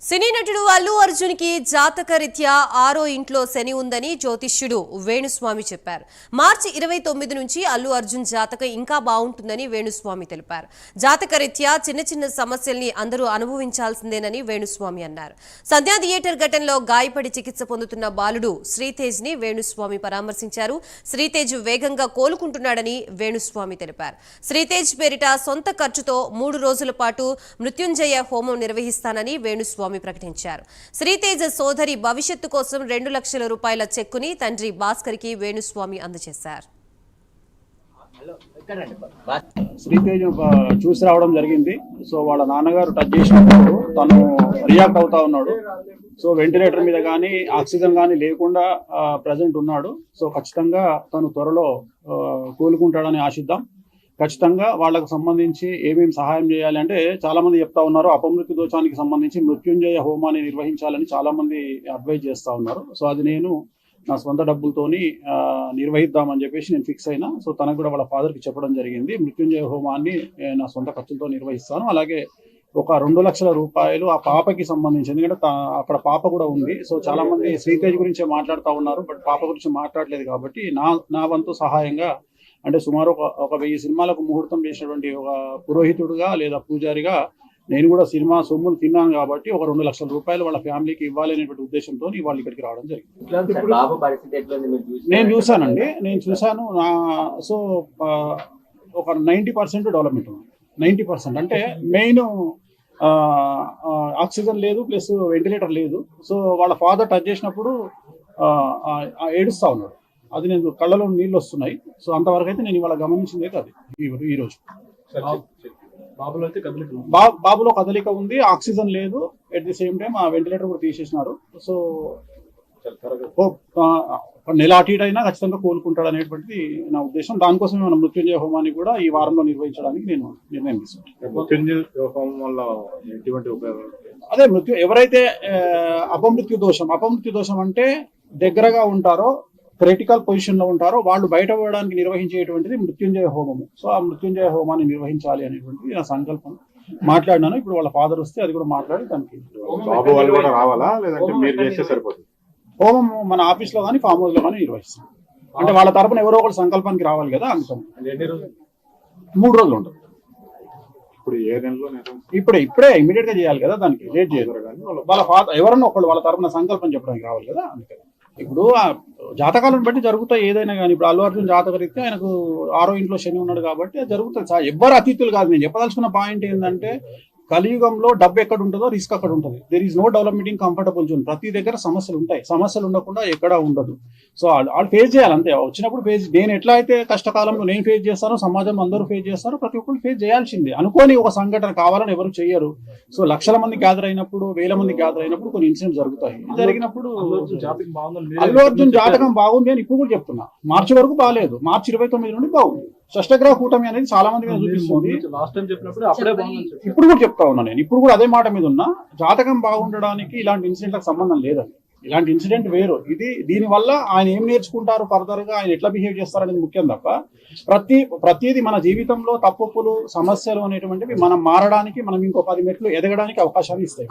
సినీ నటుడు అల్లు అర్జున్ కి జాతకరీత్యా 6వ ఇంట్లో శని ఉందని జ్యోతిష్యుడు వేణుస్వామి చెప్పారు. మార్చి 29 నుంచి అల్లు అర్జున్ జాతకం ఇంకా బాగుంటుందని వేణుస్వామి తెలిపారు. జాతకరీత్యా చిన్న చిన్న సమస్యల్ని అందరూ అనుభవించాల్సిందేనని వేణుస్వామి అన్నారు. సంధ్యా థియేటర్ ఘటనలో గాయపడి చికిత్స పొందుతున్న బాలుడు శ్రీతేజ్ ని వేణుస్వామి పరామర్శించారు. శ్రీతేజ్ వేగంగా కోలుకుంటున్నాడని వేణుస్వామి తెలిపారు. శ్రీతేజ్ పేరిట సొంత ఖర్చుతో 3 రోజుల పాటు మృత్యుంజయ హోమం నిర్వహిస్తానని వేణుస్వామి ప్రకటించారు. శ్రీతేజ్ సోదరి భవిష్యత్తు కోసం 2 లక్షల రూపాయల చెక్కుని తండ్రి భాస్కర్ కి వేణుస్వామి అందజేశారు. శ్రీతేజ్ చూసి రావడం జరిగింది. సో వాళ్ళ నాన్నగారు టచ్ చేసినప్పుడు తను రియాక్ట్ అవుతా ఉన్నాడు. సో వెంటిలేటర్ మీద కానీ ఆక్సిజన్ కానీ లేకుండా ప్రజెంట్ ఉన్నాడు. సో ఖచ్చితంగా తను త్వరలో కోలుకుంటాడని ఆశిద్దాం. ఖచ్చితంగా వాళ్ళకు సంబంధించి ఏమేమి సహాయం చేయాలి అంటే చాలా మంది చెప్తా ఉన్నారు. అపమృత్యు దోషానికి సంబంధించి మృత్యుంజయ హోమాన్ని నిర్వహించాలని చాలా మంది అడ్వైజ్ చేస్తా ఉన్నారు. సో అది నేను నా సొంత డబ్బులతోని నిర్వహిద్దామని చెప్పేసి నేను ఫిక్స్ అయినా. సో తనకు కూడా వాళ్ళ ఫాదర్కి చెప్పడం జరిగింది. మృత్యుంజయ హోమాన్ని నా సొంత ఖర్చులతో నిర్వహిస్తాను. అలాగే ఒక 2 లక్షల రూపాయలు ఆ పాపకి సంబంధించి, ఎందుకంటే అక్కడ పాప కూడా ఉంది. సో చాలా మంది శ్రీతేజ్ గురించే మాట్లాడుతూ ఉన్నారు, బట్ పాప గురించి మాట్లాడలేదు. కాబట్టి నా వంతు సహాయంగా అంటే సుమారు ఒక 1000 సినిమాలకు ముహూర్తం చేసినటువంటి ఒక పురోహితుడుగా లేదా పూజారిగా నేను కూడా సినిమా సొమ్ములు తిన్నాను. కాబట్టి ఒక 2 లక్షల రూపాయలు వాళ్ళ ఫ్యామిలీకి ఇవ్వాలి అనేటువంటి ఉద్దేశంతో వాళ్ళు ఇక్కడికి రావడం జరిగింది. నేను చూశానండి, నేను చూశాను. సో ఒక 90% డెవలప్మెంట్ ఉంది. 90% అంటే మెయిన్ ఆక్సిజన్ లేదు, ప్లస్ వెంటిలేటర్ లేదు. సో వాళ్ళ ఫాదర్ టచ్ చేసినప్పుడు ఏడుస్తా ఉన్నాడు. అది నేను కళ్ళలో నీళ్ళు వస్తున్నాయి. సో అంతవరకు అయితే నేను ఇవాళ గమనించింది అయితే అది ఈ రోజు బాబులో కదలిక ఉంది, ఆక్సిజన్ లేదు, ఎట్ ది సేమ్ టైం ఆ వెంటిలేటర్ కూడా తీసేసినారు. సో నెల అటు ఇటు అయినా ఖచ్చితంగా కోలుకుంటాడు అనేటువంటిది నా ఉద్దేశం. దానికోసం మన మృత్యుంజయ హోమాన్ని కూడా ఈ వారంలో నిర్వహించడానికి నేను నిర్ణయం తీసుకున్నాను. అదే ఎవరైతే అపమృత్యు దోషం అంటే దగ్గరగా ఉంటారో, క్రిటికల్ పొజిషన్ లో ఉంటారో వాళ్ళు బయట పోవడానికి నిర్వహించేటువంటిది మృత్యుంజయ హోమము. సో ఆ మృత్యుంజయ హోమాన్ని నిర్వహించాలి అనేటువంటిది నా సంకల్పం. మాట్లాడినాను. ఇప్పుడు వాళ్ళ ఫాదర్ వస్తే అది కూడా మాట్లాడి దానికి హోమం మన ఆఫీస్ లో కానీ ఫామ్ హౌస్ లో కానీ నిర్వహిస్తాం. అంటే వాళ్ళ తరపున ఎవరో ఒకటి సంకల్పానికి రావాలి కదా, అందుకని 3 రోజులు ఉంటుంది. ఇప్పుడే ఇమీడియట్ గా చేయాలి కదా, దానికి లేట్ చేయరు. వాళ్ళ ఫాదర్ ఎవరన్నా ఒకళ్ళు వాళ్ళ తరపున సంకల్పం చెప్పడానికి రావాలి కదా, అందుకని. ఇప్పుడు జాతకాలను బట్టి జరుగుతాయి ఏదైనా కానీ. ఇప్పుడు అల్లు అర్జున్ జాతకరీత్యా ఆయనకు 6వ ఇంట్లో శని ఉన్నాడు కాబట్టి అది జరుగుతుంది. ఎవ్వరు అతిథులు కాదు. నేను చెప్పదలుచుకున్న పాయింట్ ఏంటంటే కలియుగంలో డబ్బు ఎక్కడ ఉంటుందో రిస్క్ అక్కడ ఉంటుంది. There is no development in comfortable zone. ప్రతి దగ్గర సమస్యలు ఉంటాయి. సమస్యలు ఉండకుండా ఎక్కడా ఉండదు. సో వాళ్ళు ఫేస్ చేయాలి అంతే. వచ్చినప్పుడు నేను ఎట్లా అయితే కష్టకాలంలో నేను ఫేస్ చేస్తానో సమాజం అందరూ ఫేస్ చేస్తారో ప్రతి ఒక్కరు ఫేస్ చేయాల్సిందే. అనుకోని ఒక సంఘటన కావాలని ఎవరు చెయ్యరు. సో లక్షల మంది గ్యాదర్ అయినప్పుడు, 1000 మంది గ్యాదర్ అయినప్పుడు కొన్ని ఇన్సిడెంట్స్ జరుగుతాయి. జరిగినప్పుడు అల్లు అర్జున్ జాతకం బాగుంది అని ఇప్పుడు కూడా చెప్తున్నా. మార్చి వరకు బాగాలేదు, మార్చి 29 నుండి బాగుంది. షష్టగ్రహ కూటమి అనేది చాలా మంది మీద చూపిస్తుంది. ఇప్పుడు కూడా చెప్తా ఉన్నా నేను, ఇప్పుడు కూడా అదే మాట మీద ఉన్నా. జాతకం బాగుండడానికి ఇలాంటి ఇన్సిడెంట్లకు సంబంధం లేదండి. ఇలాంటి ఇన్సిడెంట్ వేరు. దీనివల్ల ఆయన ఏం నేర్చుకుంటారు, ఫర్దర్ గా ఆయన ఎట్లా బిహేవ్ చేస్తారు అనేది ముఖ్యం తప్ప ప్రతిదీ మన జీవితంలో తప్పులు సమస్యలు అనేటువంటివి మనం మారడానికి, మనం ఇంకో 10 మెట్లు ఎదగడానికి అవకాశాలు ఇస్తాయి.